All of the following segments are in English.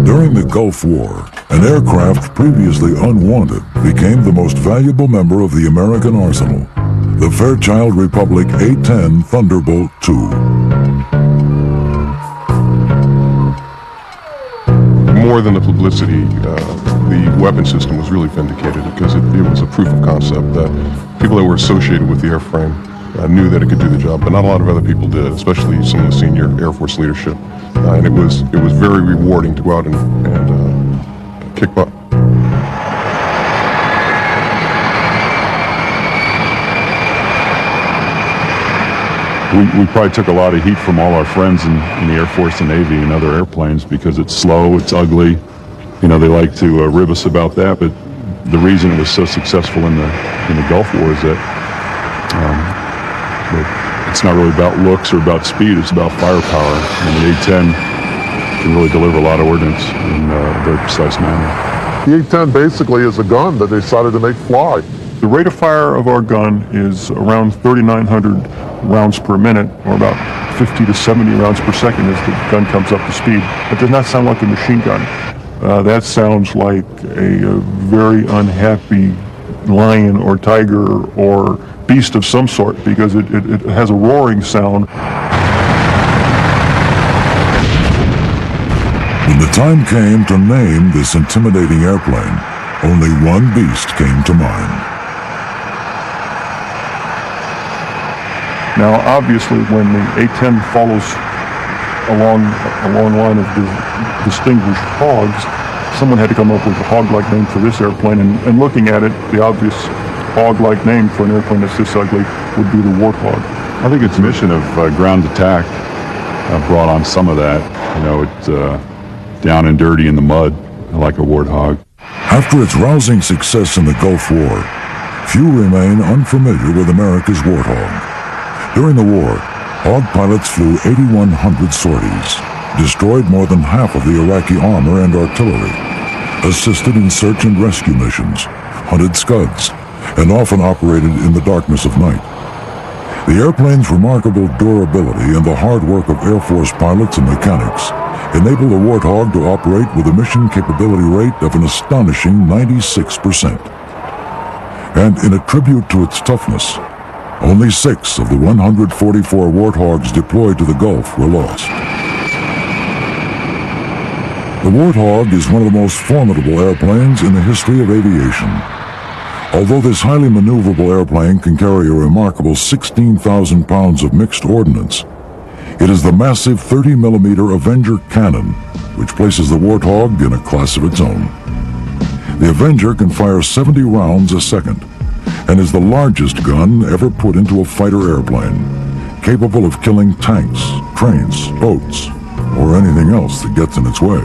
During the Gulf War, an aircraft previously unwanted became the most valuable member of the American arsenal, the Fairchild Republic A-10 Thunderbolt II. More than the publicity, the weapon system was really vindicated because it was a proof of concept that people that were associated with the airframe knew that it could do the job, but not a lot of other people did, especially some of the senior Air Force leadership. And it was very rewarding to go out and kick butt. We probably took a lot of heat from all our friends in the Air Force and Navy and other airplanes because it's slow, it's ugly. You know, they like to rib us about that, but the reason it was so successful in the Gulf War is that it's not really about looks or about speed, it's about firepower. And the A-10 can really deliver a lot of ordnance in a very precise manner. The A-10 basically is a gun that they decided to make fly. The rate of fire of our gun is around 3,900 rounds per minute, or about 50 to 70 rounds per second as the gun comes up to speed. That does not sound like a machine gun. That sounds like a very unhappy lion or tiger or beast of some sort, because it has a roaring sound. When the time came to name this intimidating airplane, only one beast came to mind. Now, obviously, when the A-10 follows along a long line of distinguished hogs, someone had to come up with a hog-like name for this airplane, and looking at it, the obvious hog-like name for an airplane that's this ugly would be the Warthog. I think its mission of ground attack brought on some of that. You know, it's down and dirty in the mud, like a warthog. After its rousing success in the Gulf War, few remain unfamiliar with America's Warthog. During the war, Hawk pilots flew 8,100 sorties, destroyed more than half of the Iraqi armor and artillery, assisted in search and rescue missions, hunted Scuds, and often operated in the darkness of night. The airplane's remarkable durability and the hard work of Air Force pilots and mechanics enable the Warthog to operate with a mission capability rate of an astonishing 96%. And in a tribute to its toughness, only 6 of the 144 Warthogs deployed to the Gulf were lost. The Warthog is one of the most formidable airplanes in the history of aviation. Although this highly maneuverable airplane can carry a remarkable 16,000 pounds of mixed ordnance, it is the massive 30mm Avenger cannon which places the Warthog in a class of its own. The Avenger can fire 70 rounds a second and is the largest gun ever put into a fighter airplane, capable of killing tanks, trains, boats, or anything else that gets in its way.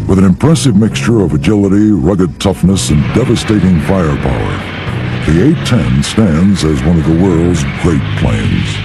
With an impressive mixture of agility, rugged toughness, and devastating firepower, the A-10 stands as one of the world's great planes.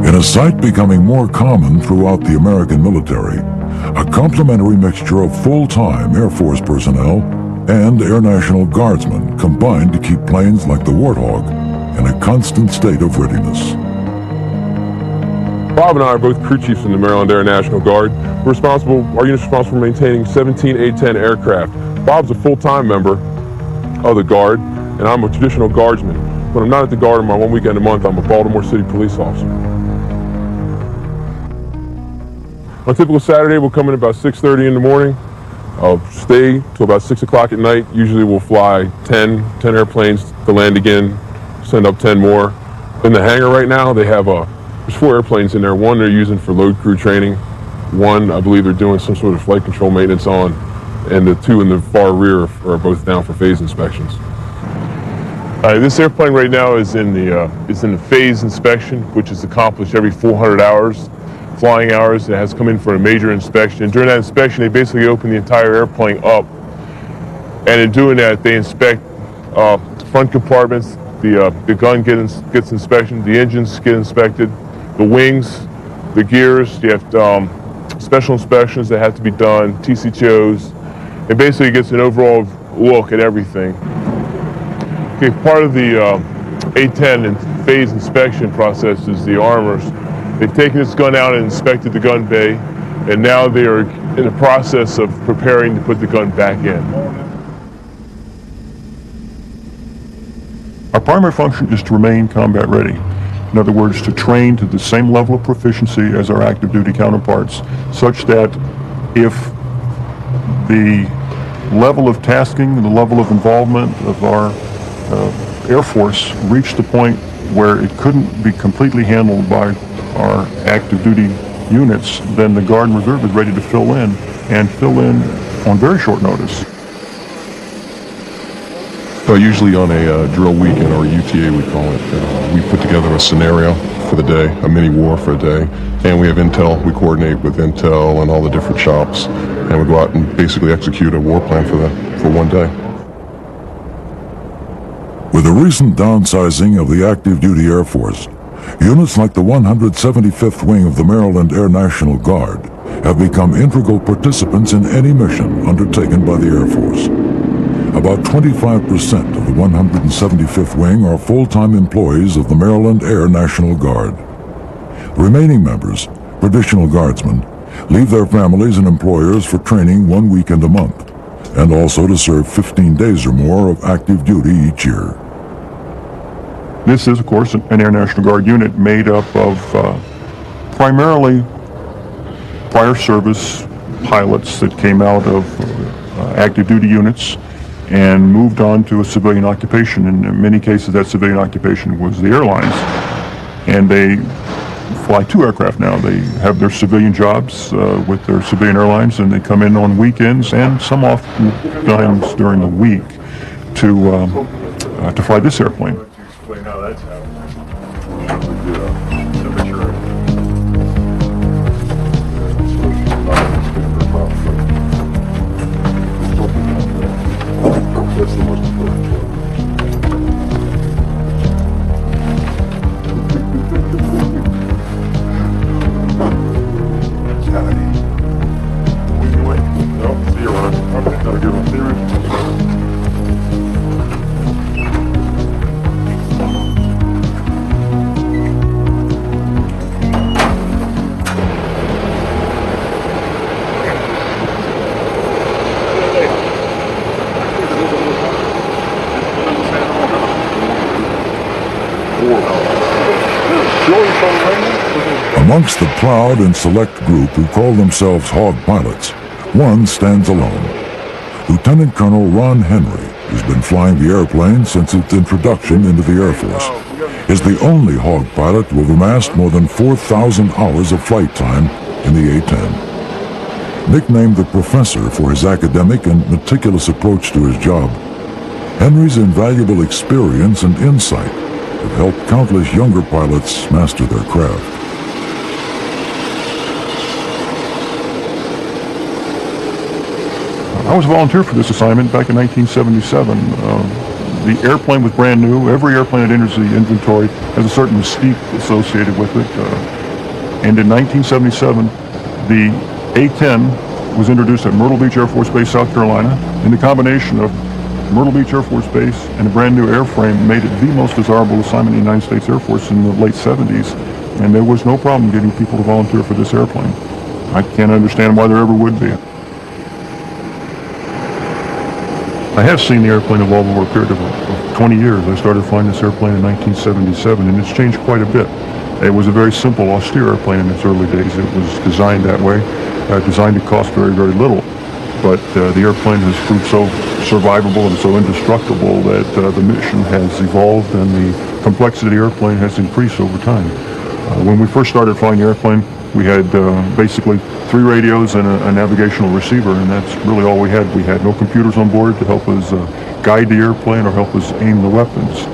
In a sight becoming more common throughout the American military, a complementary mixture of full-time Air Force personnel and Air National Guardsmen combined to keep planes like the Warthog in a constant state of readiness. Bob and I are both crew chiefs in the Maryland Air National Guard. Our unit's responsible for maintaining 17 A-10 aircraft. Bob's a full-time member of the Guard, and I'm a traditional Guardsman. When I'm not at the Guard on my one weekend a month, I'm a Baltimore City police officer. On a typical Saturday, we'll come in about 6:30 in the morning. I'll stay till about 6 o'clock at night. Usually we'll fly 10 airplanes to land again, send up 10 more. In the hangar right now, they have there's 4 airplanes in there. One they're using for load crew training. One, I believe they're doing some sort of flight control maintenance on. and the two in the far rear are both down for phase inspections. This airplane right now is in the phase inspection, which is accomplished every 400 hours, flying hours. It has come in for a major inspection. And during that inspection, they basically open the entire airplane up, and in doing that, they inspect front compartments. The gun gets inspected, the engines get inspected, the wings, the gears. You have special inspections that have to be done, TCTOs. It basically gets an overall look at everything. Okay, part of the A-10 and phase inspection process is the armors. They've taken this gun out and inspected the gun bay, and now they are in the process of preparing to put the gun back in. Our primary function is to remain combat ready. In other words, to train to the same level of proficiency as our active duty counterparts, such that if the level of tasking, the level of involvement of our Air Force reached the point where it couldn't be completely handled by our active duty units, then the Guard and Reserve is ready to fill in on very short notice. Usually on a drill weekend, or UTA we call it, we put together a scenario for the day, a mini war for a day, and we have intel. We coordinate with intel and all the different shops, and we go out and basically execute a war plan for one day. With the recent downsizing of the active duty Air Force, units like the 175th Wing of the Maryland Air National Guard have become integral participants in any mission undertaken by the Air Force. About 25% of the 175th Wing are full-time employees of the Maryland Air National Guard. The remaining members, traditional guardsmen, leave their families and employers for training 1 weekend a month, and also to serve 15 days or more of active duty each year. This is, of course, an Air National Guard unit made up of primarily prior service pilots that came out of active duty units and moved on to a civilian occupation. In many cases, that civilian occupation was the airlines. And they fly 2 aircraft now. They have their civilian jobs with their civilian airlines, and they come in on weekends and some oftentimes during the week to fly this airplane. Explain how that's happening. That's the most important part. No, see you around. Okay, gotta give them theory. Amongst the proud and select group who call themselves Hog pilots, one stands alone. Lieutenant Colonel Ron Henry, who's been flying the airplane since its introduction into the Air Force, is the only Hog pilot to have amassed more than 4,000 hours of flight time in the A-10. Nicknamed the Professor for his academic and meticulous approach to his job, Henry's invaluable experience and insight have helped countless younger pilots master their craft. I was a volunteer for this assignment back in 1977. The airplane was brand new. Every airplane that enters the inventory has a certain mystique associated with it. And in 1977, the A-10 was introduced at Myrtle Beach Air Force Base, South Carolina. And the combination of Myrtle Beach Air Force Base and a brand new airframe made it the most desirable assignment in the United States Air Force in the late 70s. And there was no problem getting people to volunteer for this airplane. I can't understand why there ever would be. I have seen the airplane evolve over a period of 20 years. I started flying this airplane in 1977, and it's changed quite a bit. It was a very simple, austere airplane in its early days. It was designed that way, designed to cost very, very little. But the airplane has proved so survivable and so indestructible that the mission has evolved and the complexity of the airplane has increased over time. When we first started flying the airplane, We had basically 3 radios and a navigational receiver, and that's really all we had. We had no computers on board to help us guide the airplane or help us aim the weapons.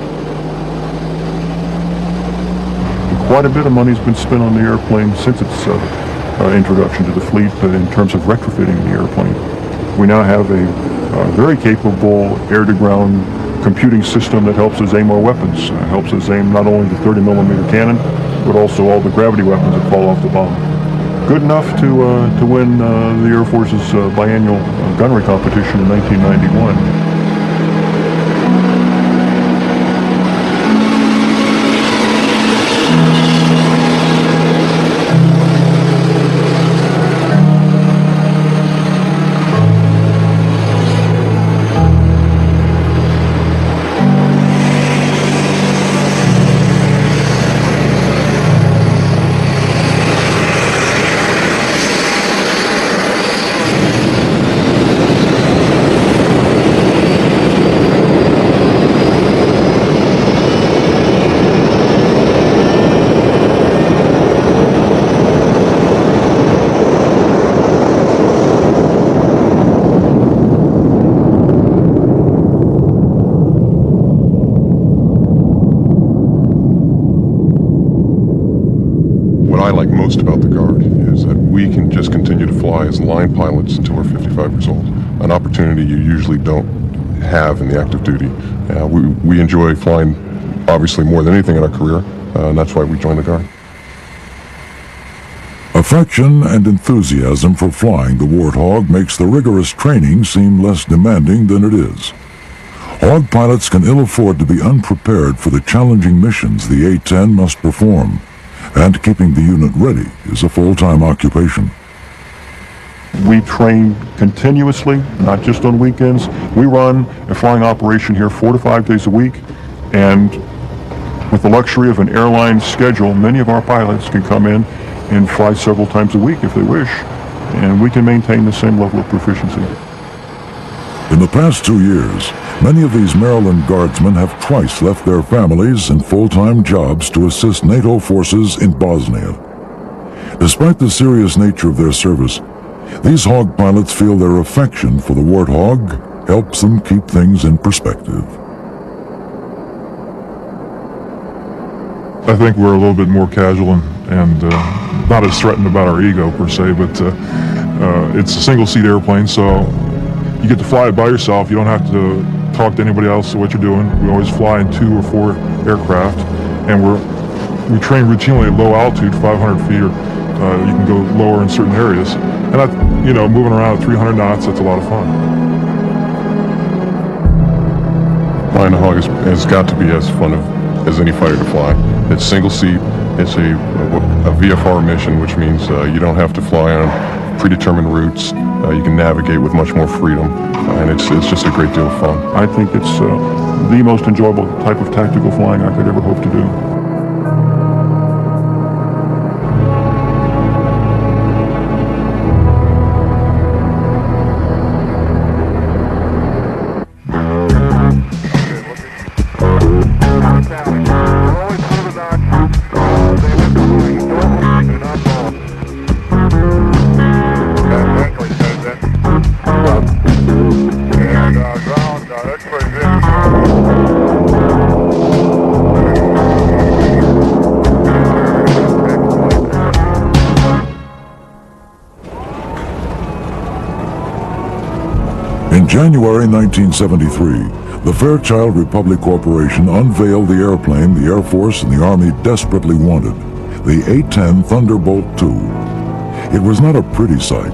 Quite a bit of money's been spent on the airplane since its introduction to the fleet in terms of retrofitting the airplane. We now have a very capable air-to-ground computing system that helps us aim our weapons. Helps us aim not only the 30mm cannon, but also all the gravity weapons that fall off the bomb. Good enough to win the Air Force's biannual gunnery competition in 1991. What I like most about the Guard is that we can just continue to fly as line pilots until we're 55 years old, an opportunity you usually don't have in the active duty. We enjoy flying, obviously, more than anything in our career, and that's why we joined the Guard. Affection and enthusiasm for flying the Warthog makes the rigorous training seem less demanding than it is. Hog pilots can ill afford to be unprepared for the challenging missions the A-10 must perform, and keeping the unit ready is a full-time occupation. We train continuously, not just on weekends. We run a flying operation here 4 to 5 days a week, and with the luxury of an airline schedule, many of our pilots can come in and fly several times a week if they wish, and we can maintain the same level of proficiency. In the past 2 years, many of these Maryland Guardsmen have twice left their families and full-time jobs to assist NATO forces in Bosnia. Despite the serious nature of their service, these Hog pilots feel their affection for the Warthog helps them keep things in perspective. I think we're a little bit more casual and not as threatened about our ego per se, but it's a single-seat airplane, so you get to fly it by yourself. You don't have to talk to anybody else to what you're doing. We always fly in 2 or 4 aircraft, and we train routinely at low altitude, 500 feet, or you can go lower in certain areas. And that, moving around at 300 knots, that's a lot of fun. Flying a Hog has got to be as fun as any fighter to fly. It's single seat. It's a VFR mission, which means you don't have to fly on predetermined routes. You can navigate with much more freedom, and it's just a great deal of fun. I think it's the most enjoyable type of tactical flying I could ever hope to do. In January 1973, the Fairchild Republic Corporation unveiled the airplane the Air Force and the Army desperately wanted, the A-10 Thunderbolt II. It was not a pretty sight,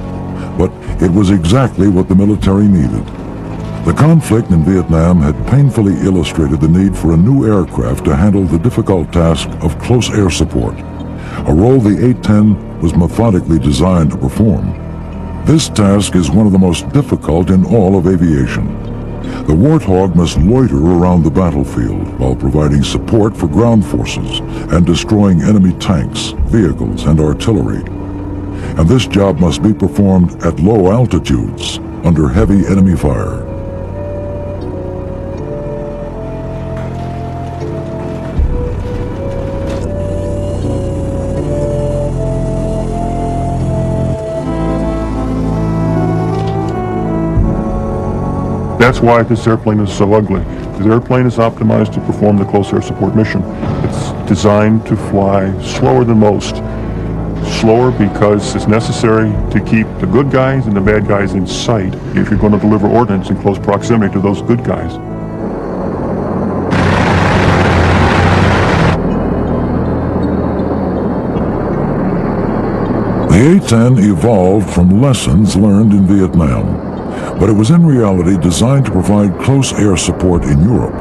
but it was exactly what the military needed. The conflict in Vietnam had painfully illustrated the need for a new aircraft to handle the difficult task of close air support, a role the A-10 was methodically designed to perform. This task is one of the most difficult in all of aviation. The Warthog must loiter around the battlefield while providing support for ground forces and destroying enemy tanks, vehicles, and artillery. And this job must be performed at low altitudes under heavy enemy fire. That's why this airplane is so ugly. This airplane is optimized to perform the close air support mission. It's designed to fly slower than most. Slower because it's necessary to keep the good guys and the bad guys in sight if you're going to deliver ordnance in close proximity to those good guys. The A-10 evolved from lessons learned in Vietnam, but it was in reality designed to provide close air support in Europe.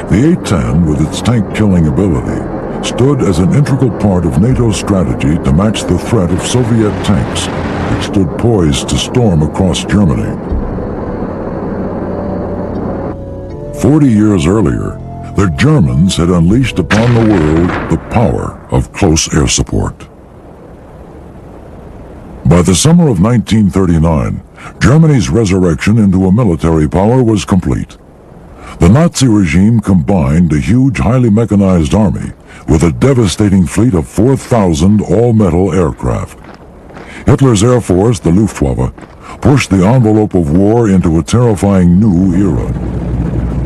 The A-10, with its tank-killing ability, stood as an integral part of NATO's strategy to match the threat of Soviet tanks, which stood poised to storm across Germany. 40 years earlier, the Germans had unleashed upon the world the power of close air support. By the summer of 1939, Germany's resurrection into a military power was complete. The Nazi regime combined a huge, highly mechanized army with a devastating fleet of 4,000 all-metal aircraft. Hitler's Air Force, the Luftwaffe, pushed the envelope of war into a terrifying new era.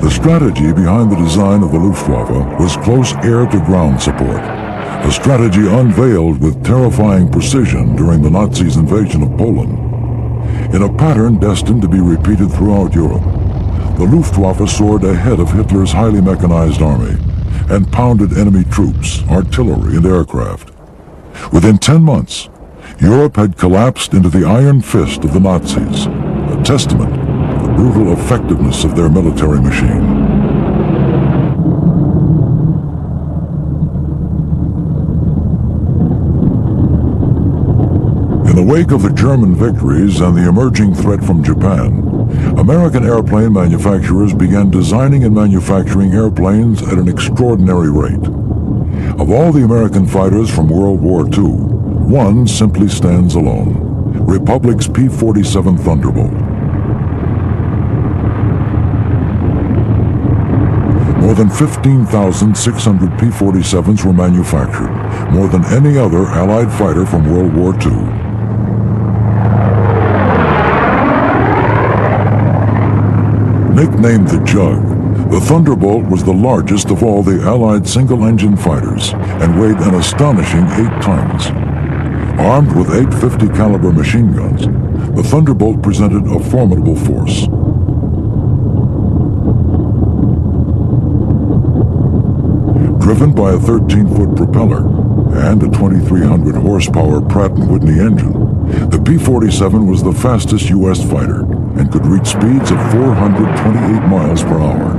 The strategy behind the design of the Luftwaffe was close air-to-ground support, a strategy unveiled with terrifying precision during the Nazis' invasion of Poland. In a pattern destined to be repeated throughout Europe, the Luftwaffe soared ahead of Hitler's highly mechanized army and pounded enemy troops, artillery, and aircraft. Within 10 months, Europe had collapsed into the iron fist of the Nazis, a testament to the brutal effectiveness of their military machine. In the wake of the German victories and the emerging threat from Japan, American airplane manufacturers began designing and manufacturing airplanes at an extraordinary rate. Of all the American fighters from World War II, one simply stands alone: Republic's P-47 Thunderbolt. More than 15,600 P-47s were manufactured, more than any other Allied fighter from World War II. Nicknamed the Jug, the Thunderbolt was the largest of all the Allied single-engine fighters and weighed an astonishing 8 tons. Armed with 850 caliber machine guns, the Thunderbolt presented a formidable force. Driven by a 13-foot propeller and a 2,300 horsepower Pratt & Whitney engine, the P-47 was the fastest U.S. fighter and could reach speeds of 428 miles per hour.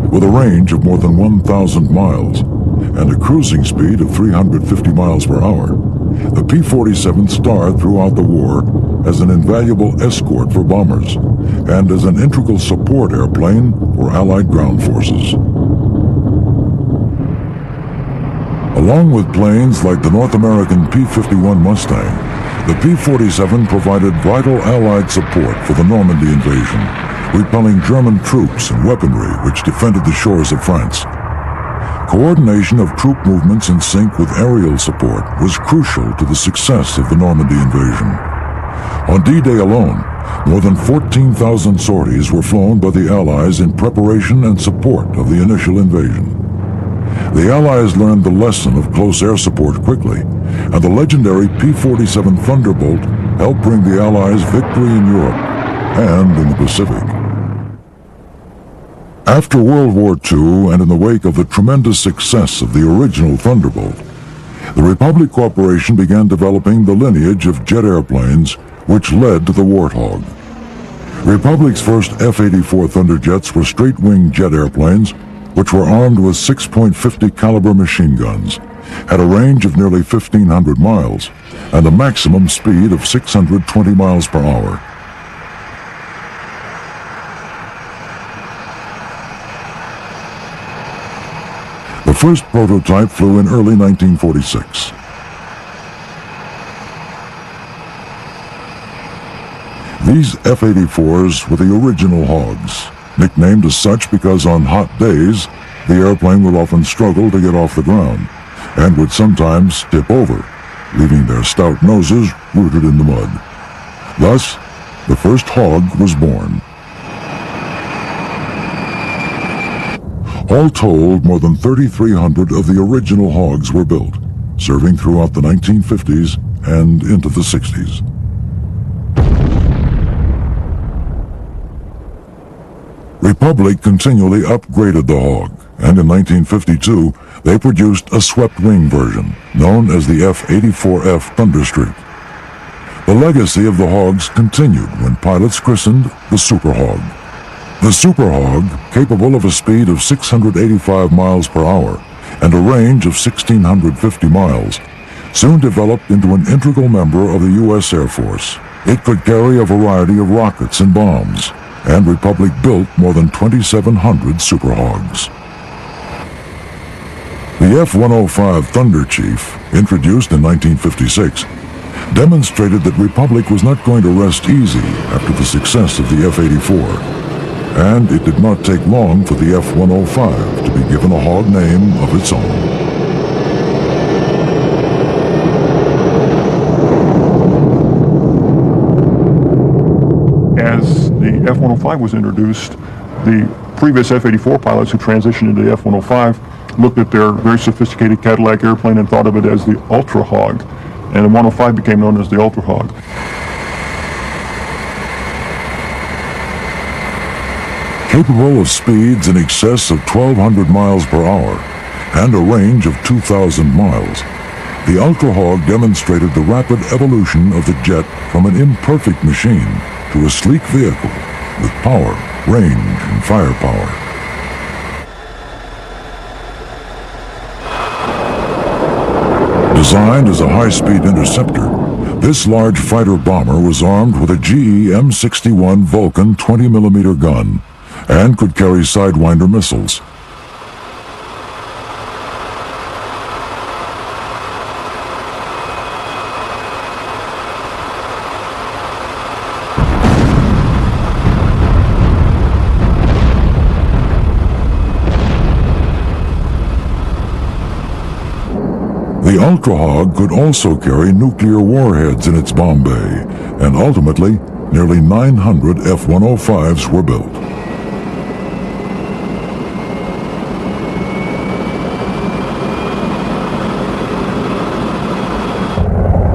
With a range of more than 1,000 miles and a cruising speed of 350 miles per hour, the P-47 starred throughout the war as an invaluable escort for bombers and as an integral support airplane for Allied ground forces. Along with planes like the North American P-51 Mustang, the P-47 provided vital Allied support for the Normandy invasion, repelling German troops and weaponry which defended the shores of France. Coordination of troop movements in sync with aerial support was crucial to the success of the Normandy invasion. On D-Day alone, more than 14,000 sorties were flown by the Allies in preparation and support of the initial invasion. The Allies learned the lesson of close air support quickly, and the legendary P-47 Thunderbolt helped bring the Allies victory in Europe and in the Pacific. After World War II, and in the wake of the tremendous success of the original Thunderbolt, the Republic Corporation began developing the lineage of jet airplanes which led to the Warthog. Republic's first F-84 Thunderjets were straight-wing jet airplanes which were armed with 6.50 caliber machine guns, had a range of nearly 1,500 miles, and a maximum speed of 620 miles per hour. The first prototype flew in early 1946. These F-84s were the original Hogs, nicknamed as such because on hot days, the airplane would often struggle to get off the ground and would sometimes tip over, leaving their stout noses rooted in the mud. Thus, the first hog was born. All told, more than 3,300 of the original hogs were built, serving throughout the 1950s and into the 60s. Republic continually upgraded the hog, and in 1952 they produced a swept-wing version, known as the F-84F Thunderstreak. The legacy of the hogs continued when pilots christened the Super Hog. The Super Hog, capable of a speed of 685 miles per hour and a range of 1,650 miles, soon developed into an integral member of the U.S. Air Force. It could carry a variety of rockets and bombs, and Republic built more than 2,700 Super Hogs. The F-105 Thunder Chief, introduced in 1956, demonstrated that Republic was not going to rest easy after the success of the F-84. And it did not take long for the F-105 to be given a hog name of its own. As the F-105 was introduced, the previous F-84 pilots who transitioned into the F-105 looked at their very sophisticated Cadillac airplane and thought of it as the Ultra Hog, and the 105 became known as the Ultra Hog. Capable of speeds in excess of 1,200 miles per hour and a range of 2,000 miles, the Ultra Hog demonstrated the rapid evolution of the jet from an imperfect machine to a sleek vehicle with power, range, and firepower. Designed as a high-speed interceptor, this large fighter bomber was armed with a GE M61 Vulcan 20mm gun and could carry Sidewinder missiles. The Ultra Hog could also carry nuclear warheads in its bomb bay, and ultimately, nearly 900 F-105s were built.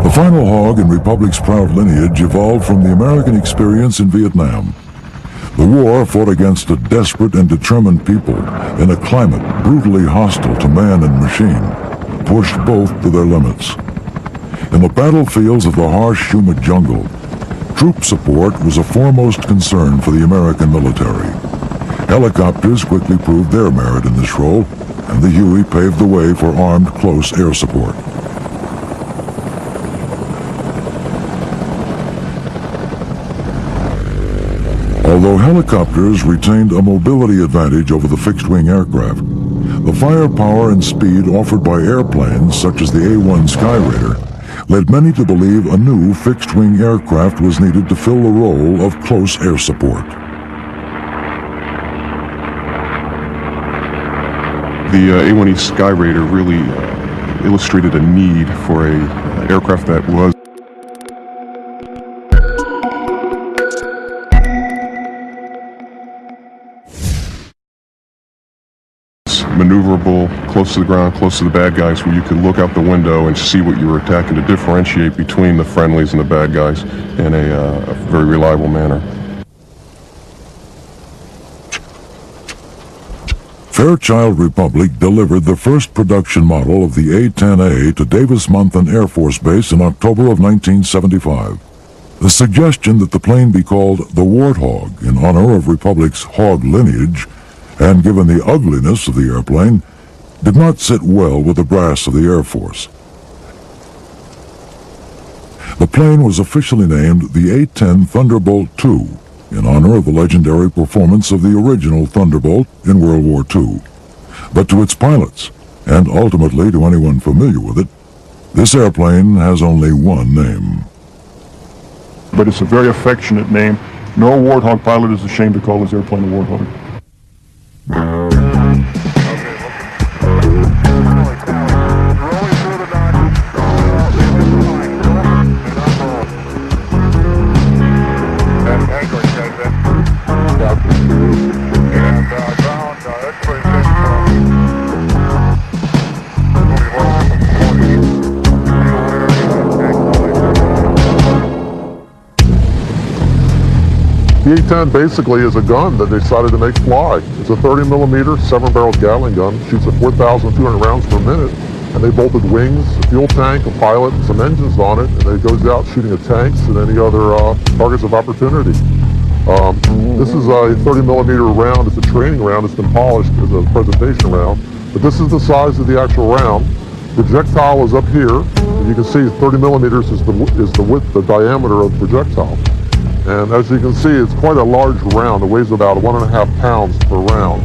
The final hog in Republic's proud lineage evolved from the American experience in Vietnam. The war fought against a desperate and determined people in a climate brutally hostile to man and machine, pushed both to their limits. In the battlefields of the harsh, humid jungle, troop support was a foremost concern for the American military. Helicopters quickly proved their merit in this role, and the Huey paved the way for armed close air support. Although helicopters retained a mobility advantage over the fixed-wing aircraft, the firepower and speed offered by airplanes such as the A-1 Skyraider led many to believe a new fixed-wing aircraft was needed to fill the role of close air support. The A-1E Skyraider really illustrated a need for an aircraft that was maneuverable, close to the ground, close to the bad guys, where you could look out the window and see what you were attacking to differentiate between the friendlies and the bad guys in a very reliable manner. Fairchild Republic delivered the first production model of the A-10A to Davis-Monthan Air Force Base in October of 1975. The suggestion that the plane be called the Warthog in honor of Republic's hog lineage, and given the ugliness of the airplane, did not sit well with the brass of the Air Force. The plane was officially named the A-10 Thunderbolt II in honor of the legendary performance of the original Thunderbolt in World War II. But to its pilots, and ultimately to anyone familiar with it, this airplane has only one name. But it's a very affectionate name. No Warthog pilot is ashamed to call his airplane a Warthog. The A-10 basically is a gun that they decided to make fly. It's a 30 millimeter, 7-barreled Gatling gun, shoots at 4,200 rounds per minute, and they bolted wings, a fuel tank, a pilot, and some engines on it, and it goes out shooting at tanks and any other targets of opportunity. This is a 30 millimeter round. It's a training round. It's been polished as a presentation round, but this is the size of the actual round. Projectile is up here, and you can see 30 millimeters is the width, the diameter of the projectile. And as you can see, it's quite a large round. It weighs about 1.5 pounds per round.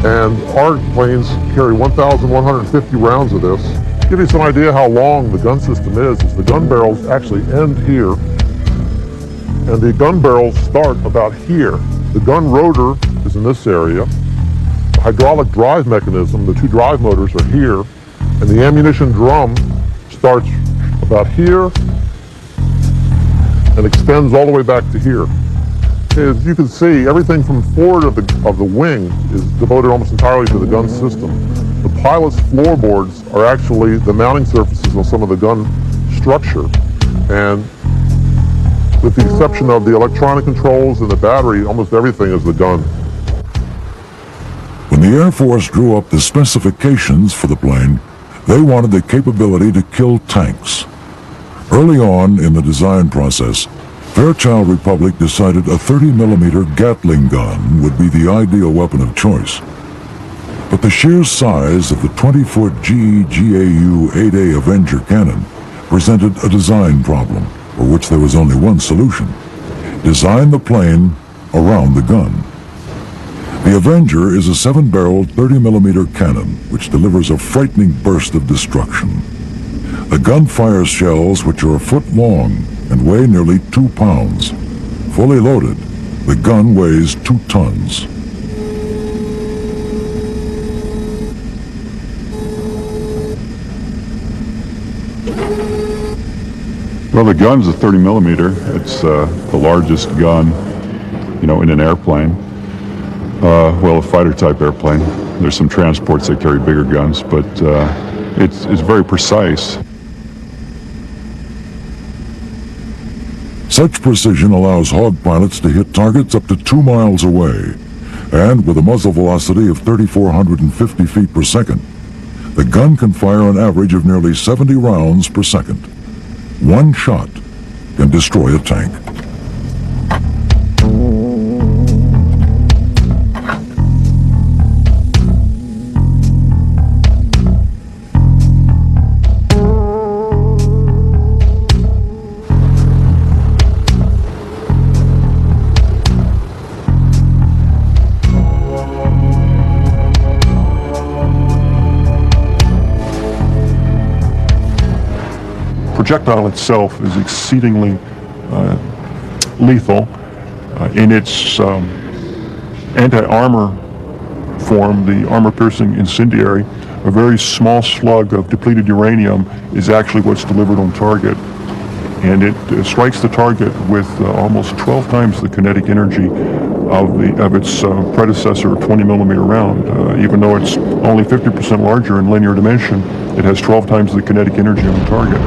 And our planes carry 1,150 rounds of this. To give you some idea how long the gun system is the gun barrels actually end here, and the gun barrels start about here. The gun rotor is in this area. The hydraulic drive mechanism, the two drive motors are here, and the ammunition drum starts about here and extends all the way back to here. As you can see, everything from forward of the wing is devoted almost entirely to the gun system. The pilot's floorboards are actually the mounting surfaces on some of the gun structure, and with the exception of the electronic controls and the battery, almost everything is the gun. When the Air Force drew up the specifications for the plane, they wanted the capability to kill tanks. Early on in the design process, Fairchild Republic decided a 30 millimeter Gatling gun would be the ideal weapon of choice. But the sheer size of the 20-foot GE GAU 8A Avenger cannon presented a design problem for which there was only one solution: design the plane around the gun. The Avenger is a 7-barreled 30 millimeter cannon which delivers a frightening burst of destruction. The gun fires shells which are a foot long and weigh nearly 2 pounds. Fully loaded, the gun weighs 2 tons. Well, the gun's a 30 millimeter. It's the largest gun, in an airplane. A fighter type airplane. There's some transports that carry bigger guns, but it's very precise. Such precision allows Hawk pilots to hit targets up to 2 miles away, and with a muzzle velocity of 3,450 feet per second, the gun can fire an average of nearly 70 rounds per second. One shot can destroy a tank. Projectile itself is exceedingly lethal. In its anti-armor form, the armor-piercing incendiary, a very small slug of depleted uranium is actually what's delivered on target. And it strikes the target with almost 12 times the kinetic energy of its predecessor 20 millimeter round. Even though it's only 50% larger in linear dimension, it has 12 times the kinetic energy on the target.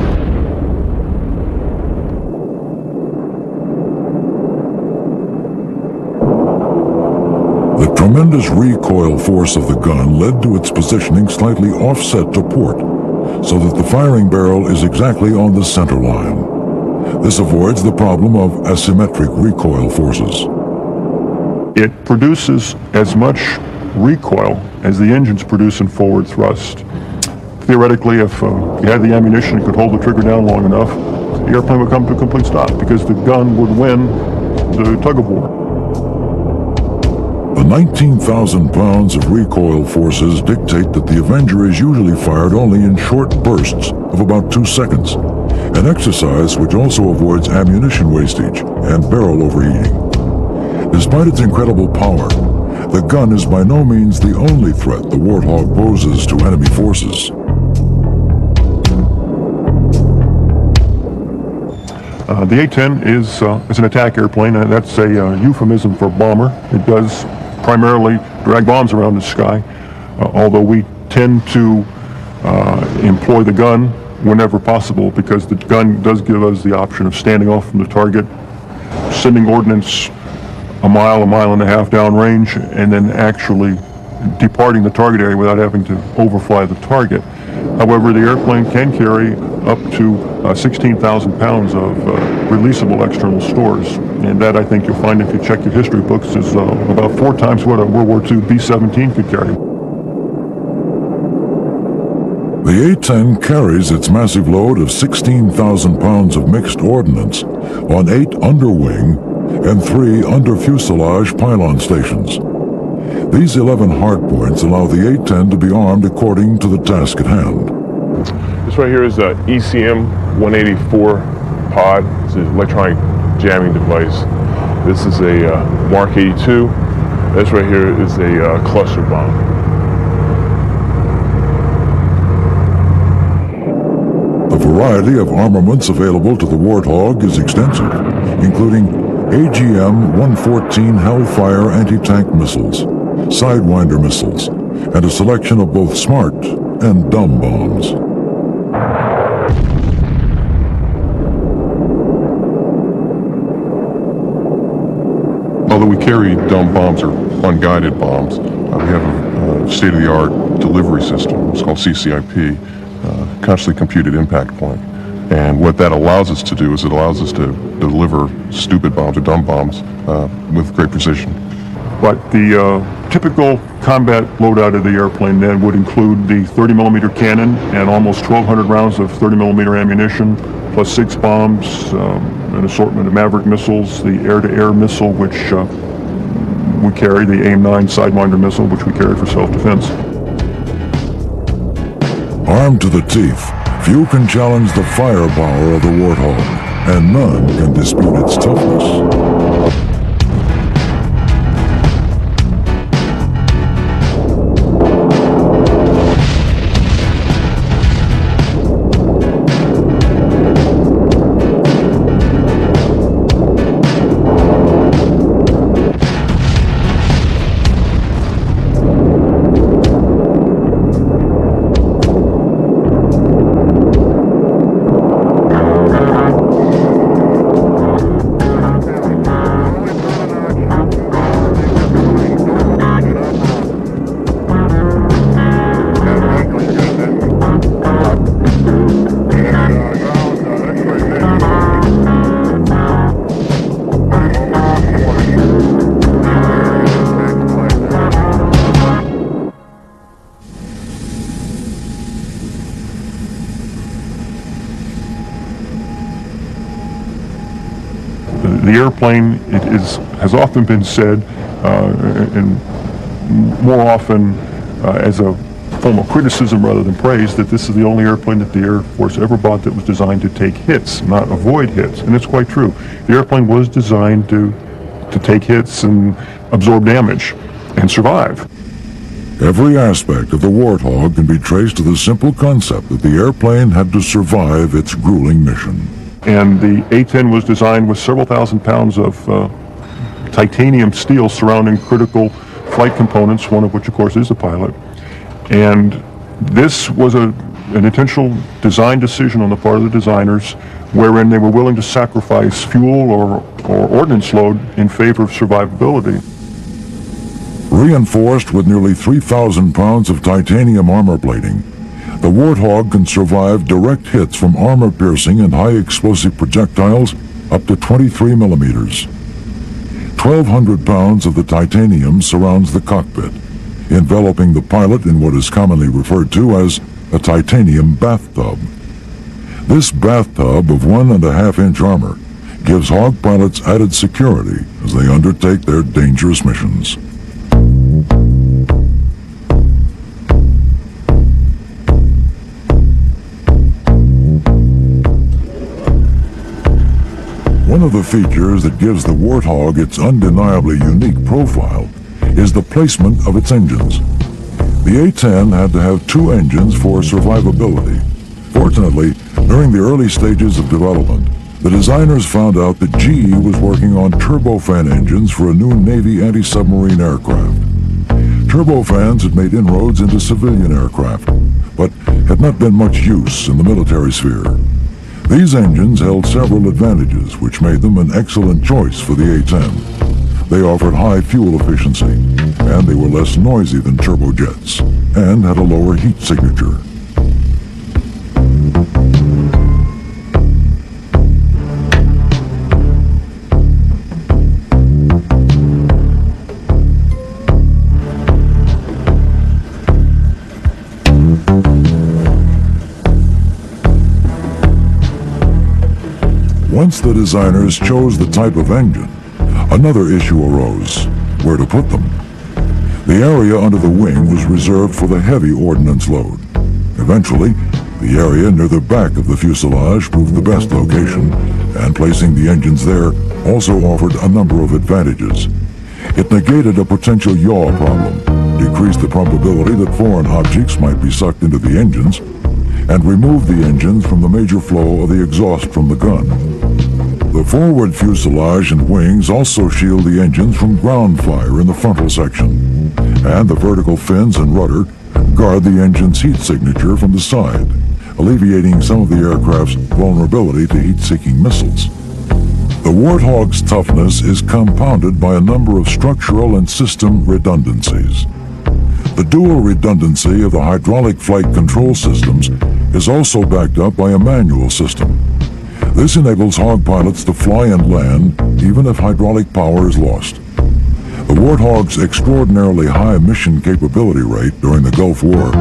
The tremendous recoil force of the gun led to its positioning slightly offset to port, so that the firing barrel is exactly on the center line. This avoids the problem of asymmetric recoil forces. It produces as much recoil as the engines produce in forward thrust. Theoretically, if you had the ammunition and could hold the trigger down long enough, the airplane would come to a complete stop because the gun would win the tug of war. The 19,000 pounds of recoil forces dictate that the Avenger is usually fired only in short bursts of about 2 seconds, an exercise which also avoids ammunition wastage and barrel overheating. Despite its incredible power, the gun is by no means the only threat the Warthog poses to enemy forces. The A-10 is an attack airplane, and that's a euphemism for bomber. It does primarily drag bombs around the sky, although we tend to employ the gun whenever possible because the gun does give us the option of standing off from the target sending ordnance a mile and a half downrange, and then actually departing the target area without having to overfly the target. However, the airplane can carry up to 16,000 pounds of releasable external stores, and that, I think you'll find if you check your history books, is about 4 times what a World War II B-17 could carry. The A-10 carries its massive load of 16,000 pounds of mixed ordnance on 8 underwing and 3 under-fuselage pylon stations. These 11 hardpoints allow the A-10 to be armed according to the task at hand. This right here is the ECM 184 pod. It's an electronic jamming device. This is a Mark 82. This right here is a cluster bomb. The variety of armaments available to the Warthog is extensive, including AGM-114 Hellfire anti-tank missiles, Sidewinder missiles, and a selection of both smart and dumb bombs. Although we carry dumb bombs or unguided bombs, we have a state-of-the-art delivery system. It's called CCIP, Constantly Computed Impact Point. And what that allows us to do is it allows us to deliver stupid bombs or dumb bombs with great precision. But the typical combat loadout of the airplane then would include the 30-millimeter cannon and almost 1,200 rounds of 30-millimeter ammunition, plus 6 bombs, an assortment of Maverick missiles, the air-to-air missile, which we carry, the AIM-9 Sidewinder missile, which we carry for self-defense. Armed to the teeth, few can challenge the firepower of the Warthog, and none can dispute its toughness. The airplane has often been said, and more often as a form of criticism rather than praise, that this is the only airplane that the Air Force ever bought that was designed to take hits, not avoid hits. And it's quite true. The airplane was designed to take hits and absorb damage and survive. Every aspect of the Warthog can be traced to the simple concept that the airplane had to survive its grueling mission. And the A-10 was designed with several thousand pounds of titanium steel surrounding critical flight components, one of which, of course, is the pilot. And this was an intentional design decision on the part of the designers, wherein they were willing to sacrifice fuel or ordnance load in favor of survivability. Reinforced with nearly 3,000 pounds of titanium armor plating, the Warthog can survive direct hits from armor-piercing and high-explosive projectiles up to 23 millimeters. 1,200 pounds of the titanium surrounds the cockpit, enveloping the pilot in what is commonly referred to as a titanium bathtub. This bathtub of 1.5-inch armor gives Hawk pilots added security as they undertake their dangerous missions. One of the features that gives the Warthog its undeniably unique profile is the placement of its engines. The A-10 had to have 2 engines for survivability. Fortunately, during the early stages of development, the designers found out that GE was working on turbofan engines for a new Navy anti-submarine aircraft. Turbofans had made inroads into civilian aircraft, but had not been much use in the military sphere. These engines held several advantages which made them an excellent choice for the A-10. They offered high fuel efficiency, and they were less noisy than turbojets, and had a lower heat signature. Once the designers chose the type of engine, another issue arose: where to put them. The area under the wing was reserved for the heavy ordnance load. Eventually, the area near the back of the fuselage proved the best location, and placing the engines there also offered a number of advantages. It negated a potential yaw problem, decreased the probability that foreign objects might be sucked into the engines, and removed the engines from the major flow of the exhaust from the gun. The forward fuselage and wings also shield the engines from ground fire in the frontal section, and the vertical fins and rudder guard the engine's heat signature from the side, alleviating some of the aircraft's vulnerability to heat-seeking missiles. The Warthog's toughness is compounded by a number of structural and system redundancies. The dual redundancy of the hydraulic flight control systems is also backed up by a manual system. This enables Hog pilots to fly and land even if hydraulic power is lost. The Warthog's extraordinarily high mission capability rate during the Gulf War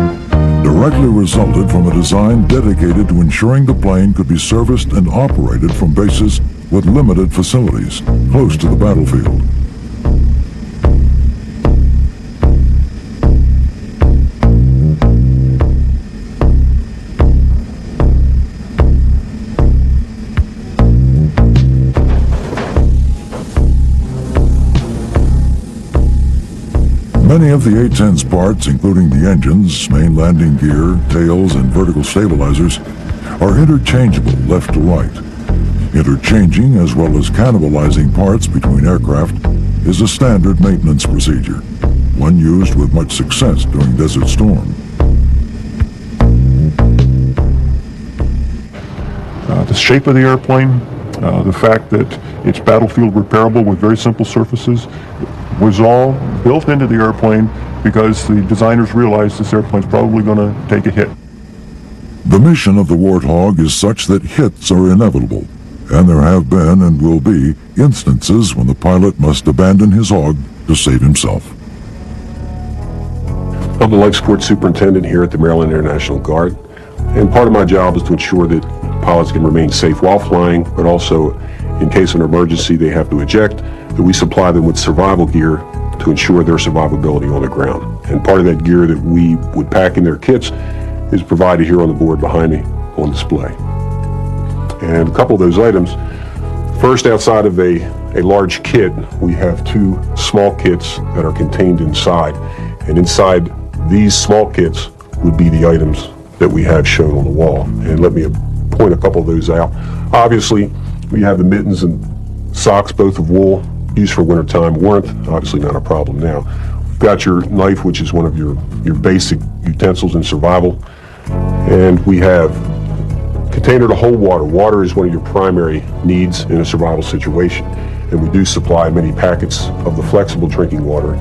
directly resulted from a design dedicated to ensuring the plane could be serviced and operated from bases with limited facilities close to the battlefield. Many of the A-10's parts, including the engines, main landing gear, tails, and vertical stabilizers, are interchangeable left to right. Interchanging as well as cannibalizing parts between aircraft is a standard maintenance procedure, one used with much success during Desert Storm. The shape of the airplane, the fact that it's battlefield repairable with very simple surfaces, was all built into the airplane because the designers realized this airplane's probably going to take a hit. The mission of the Warthog is such that hits are inevitable, and there have been and will be instances when the pilot must abandon his hog to save himself. I'm the life support superintendent here at the Maryland International Guard, and part of my job is to ensure that pilots can remain safe while flying, but also in case of an emergency they have to eject, that we supply them with survival gear to ensure their survivability on the ground. And part of that gear that we would pack in their kits is provided here on the board behind me on display. And a couple of those items, first, outside of a large kit, we have two small kits that are contained inside. And inside these small kits would be the items that we have shown on the wall. And let me point a couple of those out. Obviously, we have the mittens and socks, both of wool, used for wintertime warmth. Obviously not a problem now. We've got your knife, which is one of your basic utensils in survival. And we have container to hold water. Water is one of your primary needs in a survival situation. And we do supply many packets of the flexible drinking water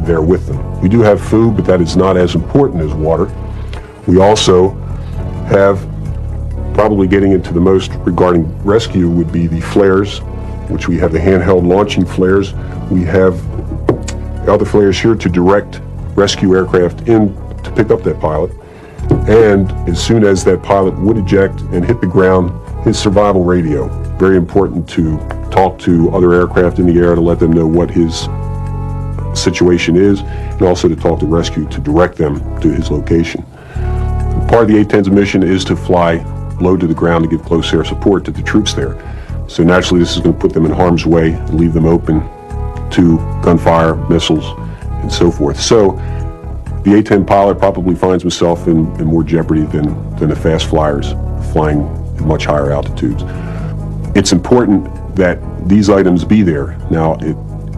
there with them. We do have food, but that is not as important as water. We also have, probably getting into the most regarding rescue, would be the flares, which we have the handheld launching flares. We have other flares here to direct rescue aircraft in to pick up that pilot. And as soon as that pilot would eject and hit the ground, his survival radio. Very important to talk to other aircraft in the air to let them know what his situation is, and also to talk to rescue to direct them to his location. Part of the A-10's mission is to fly low to the ground to give close air support to the troops there. So naturally this is going to put them in harm's way and leave them open to gunfire, missiles, and so forth. So the A-10 pilot probably finds himself in more jeopardy than the fast flyers flying at much higher altitudes. It's important that these items be there. Now,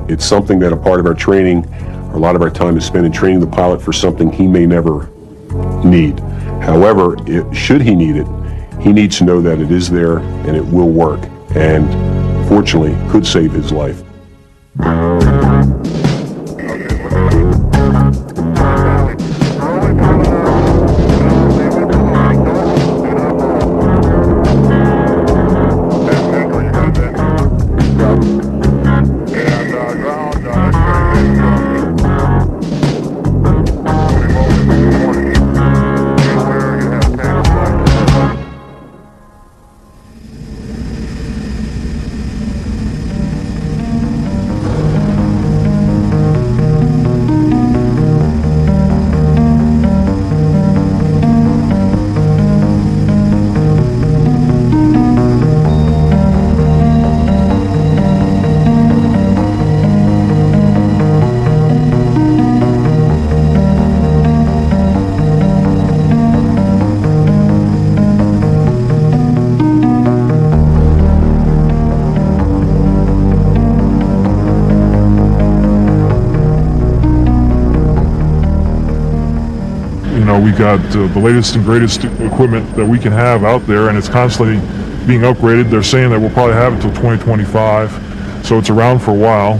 it's something that a part of our training, or a lot of our time is spent in training the pilot for something he may never need. However, should he need it, He needs to know that it is there and it will work, and fortunately could save his life. We got the latest and greatest equipment that we can have out there, and it's constantly being upgraded. They're saying that we'll probably have it until 2025, so it's around for a while.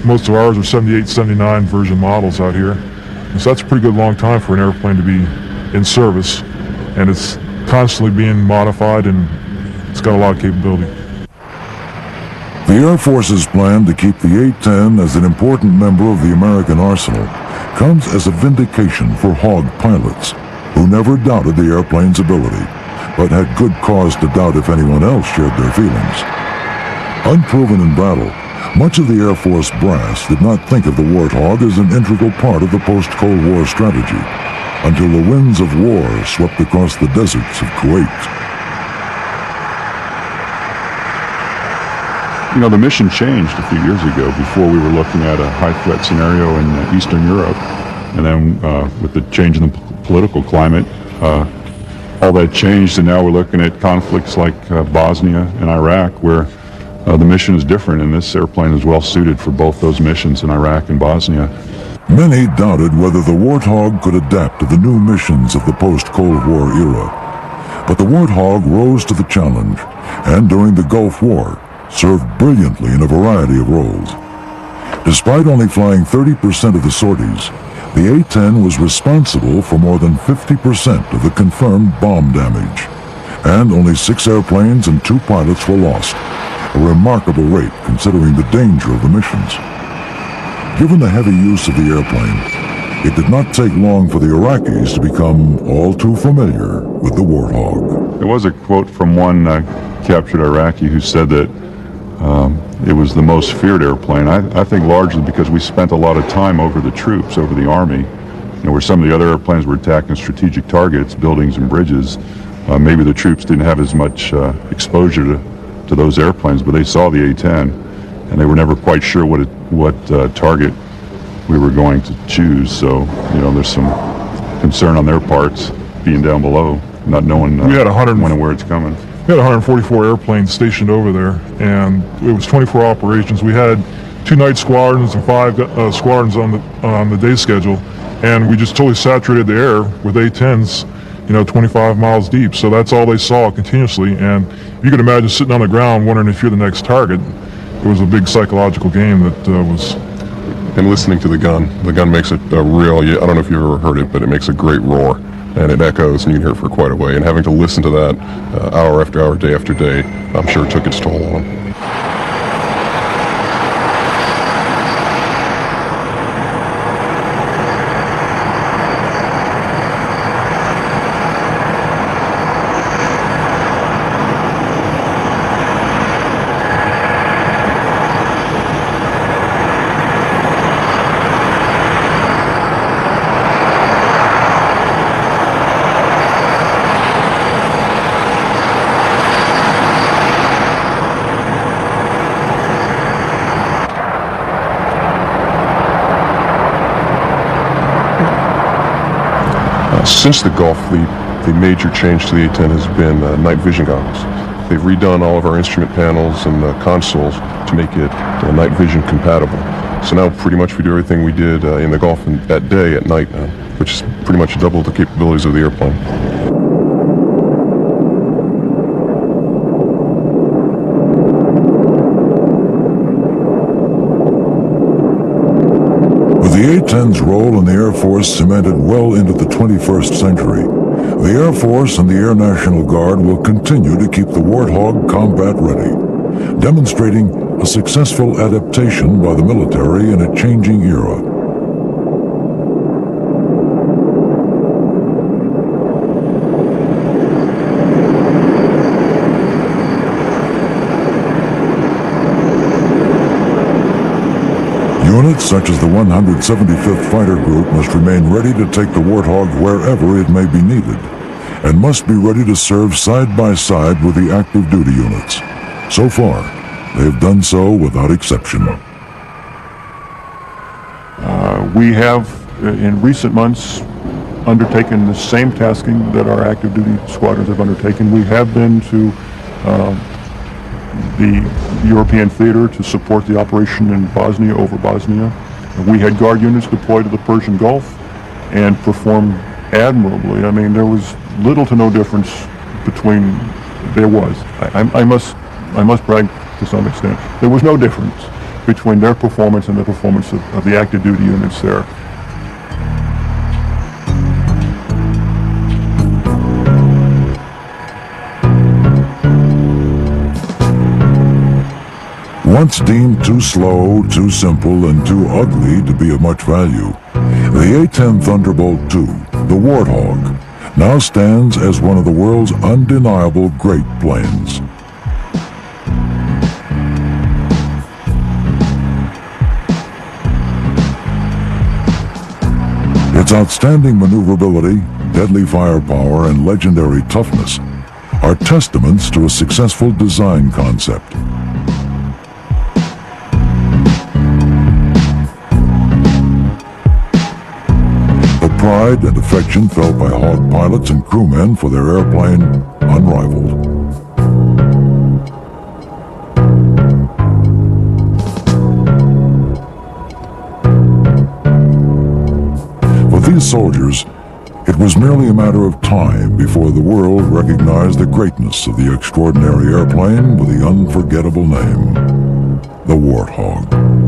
Most of ours are 78, 79 version models out here, and so that's a pretty good long time for an airplane to be in service, and it's constantly being modified, and it's got a lot of capability. The Air Force's plan to keep the A-10 as an important member of the American arsenal comes as a vindication for Hawk pilots, who never doubted the airplane's ability, but had good cause to doubt if anyone else shared their feelings. Unproven in battle, much of the Air Force brass did not think of the Warthog as an integral part of the post-Cold War strategy, until the winds of war swept across the deserts of Kuwait. You know, the mission changed a few years ago. Before, we were looking at a high-threat scenario in Eastern Europe, and then with the change in the political climate, all that changed, and now we're looking at conflicts like Bosnia and Iraq, where the mission is different, and this airplane is well suited for both those missions in Iraq and Bosnia. Many doubted whether the Warthog could adapt to the new missions of the post-Cold War era. But the Warthog rose to the challenge, and during the Gulf War, served brilliantly in a variety of roles. Despite only flying 30% of the sorties, the A-10 was responsible for more than 50% of the confirmed bomb damage, and only 6 airplanes and 2 pilots were lost, a remarkable rate considering the danger of the missions. Given the heavy use of the airplane, it did not take long for the Iraqis to become all too familiar with the Warthog. There was a quote from one captured Iraqi who said that it was the most feared airplane. I think largely because we spent a lot of time over the troops, over the Army. You know, where some of the other airplanes were attacking strategic targets, buildings and bridges. Maybe the troops didn't have as much exposure to those airplanes, but they saw the A-10, and they were never quite sure what target we were going to choose. So, you know, there's some concern on their parts, being down below, not knowing We had when and where it's coming. We had 144 airplanes stationed over there, and it was 24 operations. We had 2 night squadrons and 5 squadrons on the day schedule, and we just totally saturated the air with A-10s, you know, 25 miles deep. So that's all they saw continuously, and you could imagine sitting on the ground wondering if you're the next target. It was a big psychological game that was... And listening to the gun makes it a real, I don't know if you've ever heard it, but it makes a great roar. And it echoes, and you can hear it for quite a way. And having to listen to that hour after hour, day after day, I'm sure it took its toll on them. Since the Gulf fleet, the major change to the A-10 has been night vision goggles. They've redone all of our instrument panels and consoles to make it night vision compatible. So now pretty much we do everything we did in the Gulf at day at night now, which is pretty much double the capabilities of the airplane. The A-10's role in the Air Force cemented well into the 21st century. The Air Force and the Air National Guard will continue to keep the Warthog combat ready, demonstrating a successful adaptation by the military in a changing era. Units such as the 175th Fighter Group must remain ready to take the Warthog wherever it may be needed, and must be ready to serve side by side with the active duty units. So far, they have done so without exception. We have, in recent months, undertaken the same tasking that our active duty squadrons have undertaken. We have been to the European theater to support the operation in Bosnia over Bosnia. We had guard units deployed to the Persian Gulf and performed admirably. I mean, there was little to no difference between, I must brag to some extent, there was no difference between their performance and the performance of the active duty units there. Once deemed too slow, too simple, and too ugly to be of much value, the A-10 Thunderbolt II, the Warthog, now stands as one of the world's undeniable great planes. Its outstanding maneuverability, deadly firepower, and legendary toughness are testaments to a successful design concept. Pride and affection felt by Hawk pilots and crewmen for their airplane unrivaled. For these soldiers, it was merely a matter of time before the world recognized the greatness of the extraordinary airplane with the unforgettable name, the Warthog.